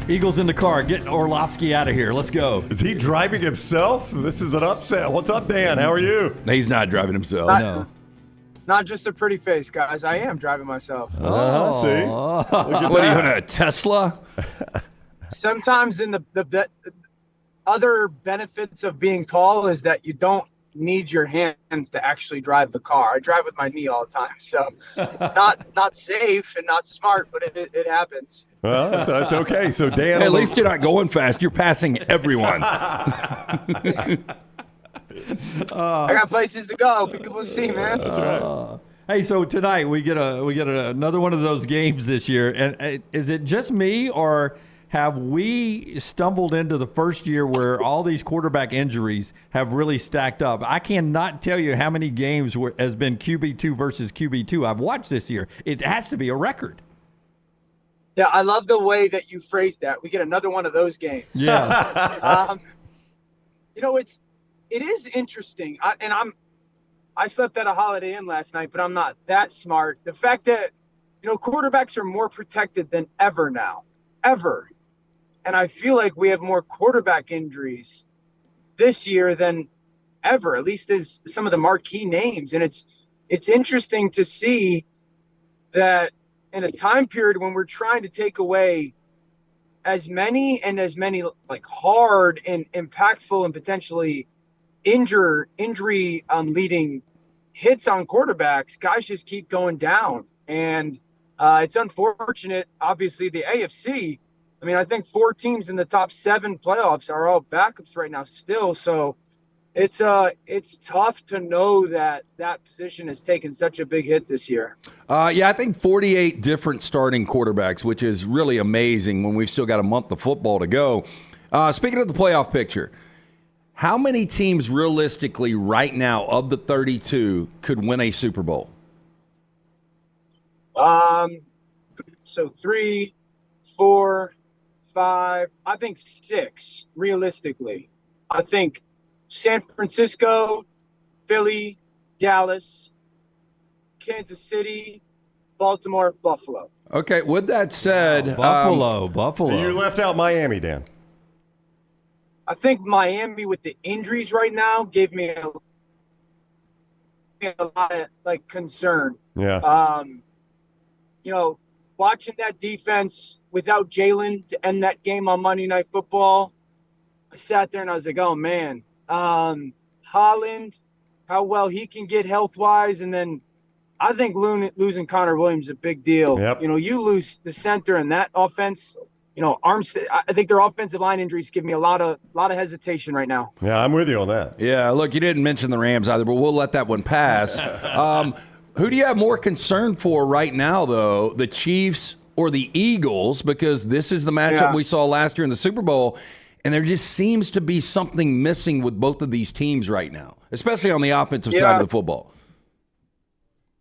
Eagles in the car. Get Orlovsky out of here. Let's go. Is he driving himself? This is an upset. What's up, Dan? How are you? He's not driving himself. No. Not just a pretty face, guys. I am driving myself. See? What are you in a Tesla? Sometimes in the other benefits of being tall is that you don't need your hands to actually drive the car. I drive with my knee all the time, so not safe and not smart, but it happens. Well, that's okay. So Dan, Hey, at least you're not going fast. You're passing everyone. I got places to go. People will see, man. That's right. Hey, so tonight we get another one of those games this year, and is it just me, or have we stumbled into the first year where all these quarterback injuries have really stacked up? I cannot tell you how many games has been QB2 versus QB2 I've watched this year. It has to be a record. Yeah, I love the way that you phrased that. We get another one of those games. Yeah. It is interesting. I slept at a Holiday Inn last night, but I'm not that smart. The fact that, quarterbacks are more protected than ever now. Ever. And I feel like we have more quarterback injuries this year than ever, at least as some of the marquee names. And it's interesting to see that in a time period when we're trying to take away as many like hard and impactful and potentially injury leading hits on quarterbacks, guys just keep going down. And it's unfortunate. Obviously, the AFC, I think 4 teams in the top 7 playoffs are all backups right now still. So it's tough to know that position has taken such a big hit this year. I think 48 different starting quarterbacks, which is really amazing when we've still got a month of football to go. Speaking of the playoff picture, how many teams realistically right now of the 32 could win a Super Bowl? So 3, 4, 5, I think 6, realistically. I think San Francisco, Philly, Dallas, Kansas City, Baltimore, Buffalo. Okay, with that said... Buffalo. You left out Miami, Dan. I think Miami with the injuries right now gave me a lot of concern. Yeah. Watching that defense without Jalen to end that game on Monday Night Football, I sat there and I was like, oh, man. Holland, how well he can get health-wise, and then I think losing Connor Williams is a big deal. Yep. You lose the center in that offense. Armstead, I think their offensive line injuries give me a lot of hesitation right now. Yeah, I'm with you on that. Yeah, look, you didn't mention the Rams either, but we'll let that one pass. Who do you have more concern for right now, though, the Chiefs or the Eagles? Because this is the matchup we saw last year in the Super Bowl, and there just seems to be something missing with both of these teams right now, especially on the offensive side of the football.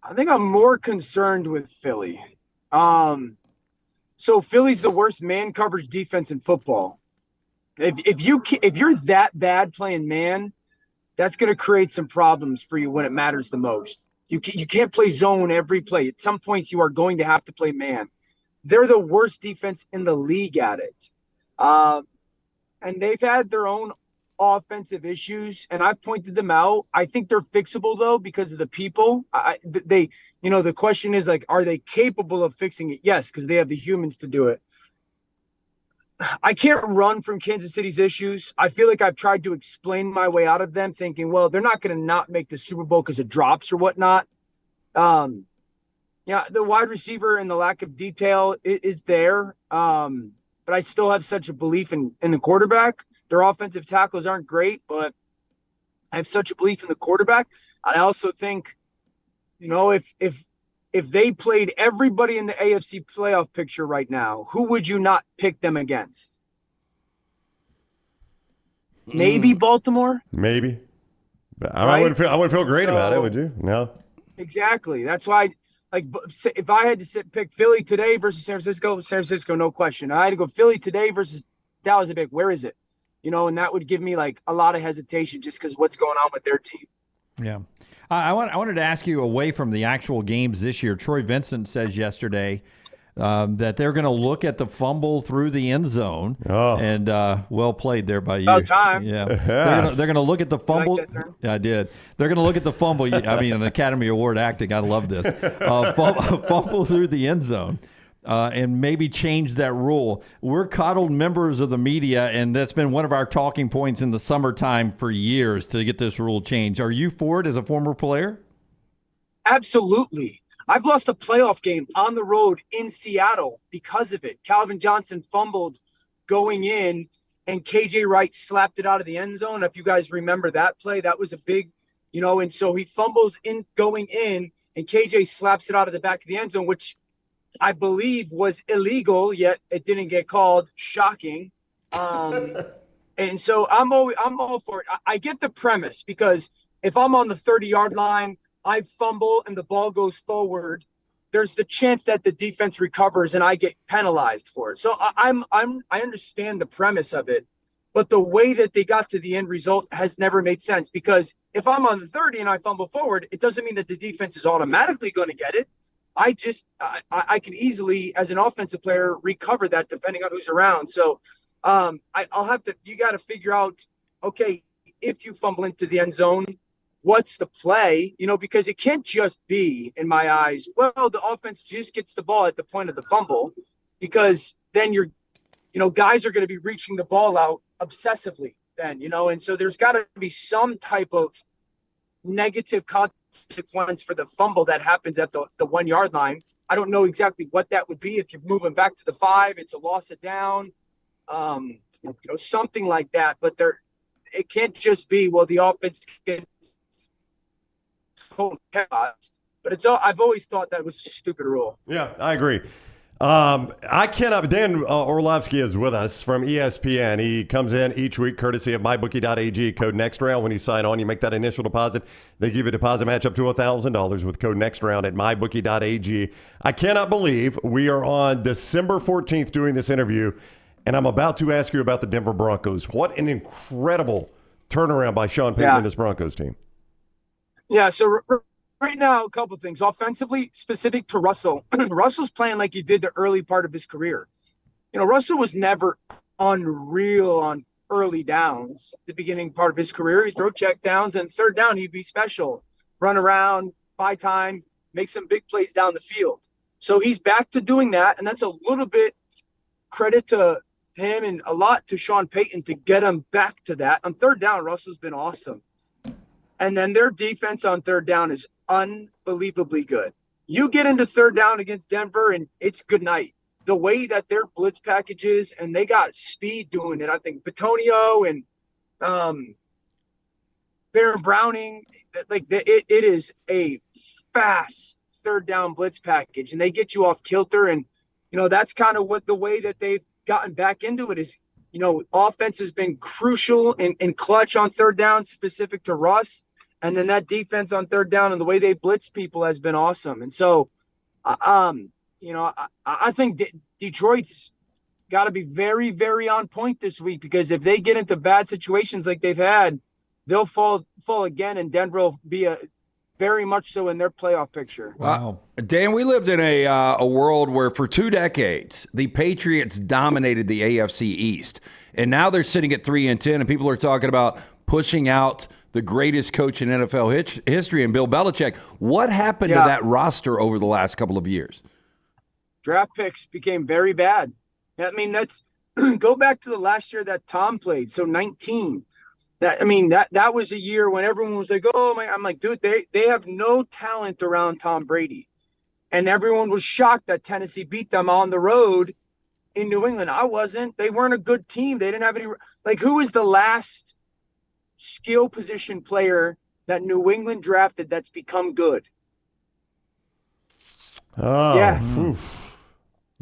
I think I'm more concerned with Philly. So Philly's the worst man coverage defense in football. If you're that bad playing man, that's going to create some problems for you when it matters the most. You can't play zone every play. At some points, you are going to have to play man. They're the worst defense in the league at it. And they've had their own offensive issues, and I've pointed them out. I think they're fixable, though, because of the people. The question is, are they capable of fixing it? Yes, because they have the humans to do it. I can't run from Kansas City's issues. I feel like I've tried to explain my way out of them, thinking, well, they're not going to not make the Super Bowl because of drops or whatnot. The wide receiver and the lack of detail is there. But I still have such a belief in the quarterback. Their offensive tackles aren't great, but I have such a belief in the quarterback. I also think, if they played everybody in the AFC playoff picture right now, who would you not pick them against? Maybe Baltimore? Maybe. But I wouldn't feel great about it, would you? No. Exactly. That's why, if I had to pick Philly today versus San Francisco, no question. I had to go Philly today versus Dallas. I'd be like, where is it? And that would give me a lot of hesitation just because what's going on with their team. Yeah. I wanted to ask you, away from the actual games this year, Troy Vincent says yesterday that they're going to look at the fumble through the end zone. Oh. And well played there by you. About time. Yeah. Yes. They're going to look at the fumble. that term? Yeah, I did. They're going to look at the fumble. I mean, an Academy Award acting. I love this. Fumble through the end zone. And maybe change that rule. We're coddled members of the media, and that's been one of our talking points in the summertime for years to get this rule changed. Are you for it as a former player? Absolutely. I've lost a playoff game on the road in Seattle because of it. Calvin Johnson fumbled going in, and KJ Wright slapped it out of the end zone. If you guys remember that play, that was a big, and so he fumbles in going in, and KJ slaps it out of the back of the end zone, which I believe was illegal, yet it didn't get called. Shocking. And so I'm all for it. I get the premise, because if I'm on the 30-yard line, I fumble and the ball goes forward, there's the chance that the defense recovers and I get penalized for it. So I understand the premise of it, but the way that they got to the end result has never made sense, because if I'm on the 30 and I fumble forward, it doesn't mean that the defense is automatically going to get it. I can easily, as an offensive player, recover that depending on who's around. So you got to figure out, okay, if you fumble into the end zone, what's the play? Because it can't just be, in my eyes, well, the offense just gets the ball at the point of the fumble, because then guys are going to be reaching the ball out obsessively then, and so there's got to be some type of negative consequence for the fumble that happens at the 1 yard line. I don't know exactly what that would be. If you're moving back to the 5, it's a loss of down, something like that. But it can't just be, well, the offense gets total chaos. But I've always thought that was a stupid rule. Yeah, I agree. I cannot. Dan Orlovsky is with us from ESPN. He comes in each week courtesy of mybookie.ag. Code NEXTROUND. When you sign on, you make that initial deposit. They give you a deposit match up to $1,000 with code NEXTROUND at mybookie.ag. I cannot believe we are on December 14th doing this interview, and I'm about to ask you about the Denver Broncos. What an incredible turnaround by Sean Payton and this Broncos team. Yeah, so right now, a couple of things. Offensively, specific to Russell, Russell's playing like he did the early part of his career. Russell was never unreal on early downs, the beginning part of his career. He'd throw check downs, and third down, he'd be special. Run around, buy time, make some big plays down the field. So he's back to doing that, and that's a little bit credit to him and a lot to Sean Payton to get him back to that. On third down, Russell's been awesome. And then their defense on third down is unbelievably good. You get into third down against Denver, and it's good night. The way that their blitz packages, and they got speed doing it. I think Batonio and Baron Browning, it is a fast third down blitz package, and they get you off kilter. And, that's kind of what the way that they've gotten back into it is, offense has been crucial and clutch on third down, specific to Russ. And then that defense on third down and the way they blitz people has been awesome. And so, I think Detroit's got to be very, very on point this week, because if they get into bad situations like they've had, they'll fall again, and Denver will be very much so in their playoff picture. Wow. Dan, we lived in a world where for 2 decades, the Patriots dominated the AFC East. And now they're sitting at 3-10, and people are talking about pushing out the greatest coach in NFL history and Bill Belichick. What happened to that roster over the last couple of years? Draft picks became very bad. I mean, that's go back to the last year that Tom played. So 19. That was a year when everyone was like, oh my, I'm like, dude, they have no talent around Tom Brady. And everyone was shocked that Tennessee beat them on the road in New England. I wasn't. They weren't a good team. They didn't have any, who was the last skill position player that New England drafted that's become good? Oh, yeah.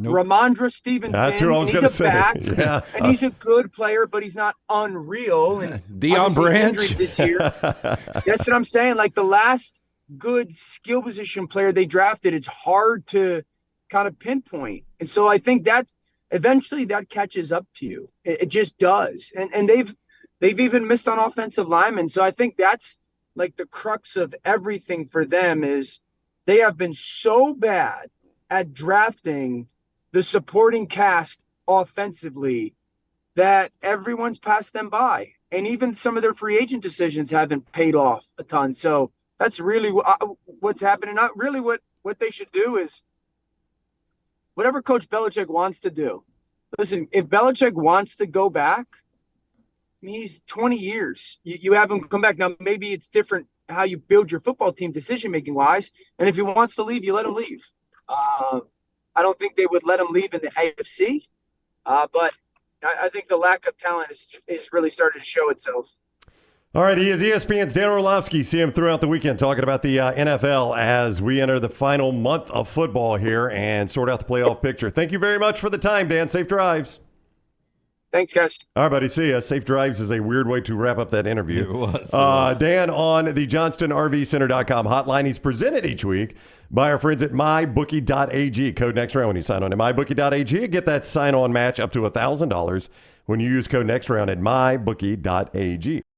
Nope. Ramondre Stevenson. That's who I was going to say. Back, yeah. And he's a good player, but he's not unreal. And Deion Branch injuries this year. That's what I'm saying. The last good skill position player they drafted, it's hard to kind of pinpoint. And so I think that eventually that catches up to you. It just does. And they've even missed on offensive linemen. So I think that's the crux of everything for them is they have been so bad at drafting the supporting cast offensively that everyone's passed them by. And even some of their free agent decisions haven't paid off a ton. So that's really what's happening. Not really what they should do is whatever Coach Belichick wants to do. Listen, if Belichick wants to go back, I mean, he's 20 years. You have him come back. Now, maybe it's different how you build your football team decision-making wise. And if he wants to leave, you let him leave. I don't think they would let him leave in the AFC. But I think the lack of talent is really starting to show itself. All right, he is ESPN's Dan Orlovsky. See him throughout the weekend talking about the NFL as we enter the final month of football here and sort out the playoff picture. Thank you very much for the time, Dan. Safe drives. Thanks, guys. All right, buddy. See ya. Safe drives is a weird way to wrap up that interview. It was. Dan on the JohnstonRVCenter.com hotline. He's presented each week by our friends at MyBookie.ag. Code next round when you sign on at MyBookie.ag. Get that sign-on match up to $1,000 when you use code next round at MyBookie.ag.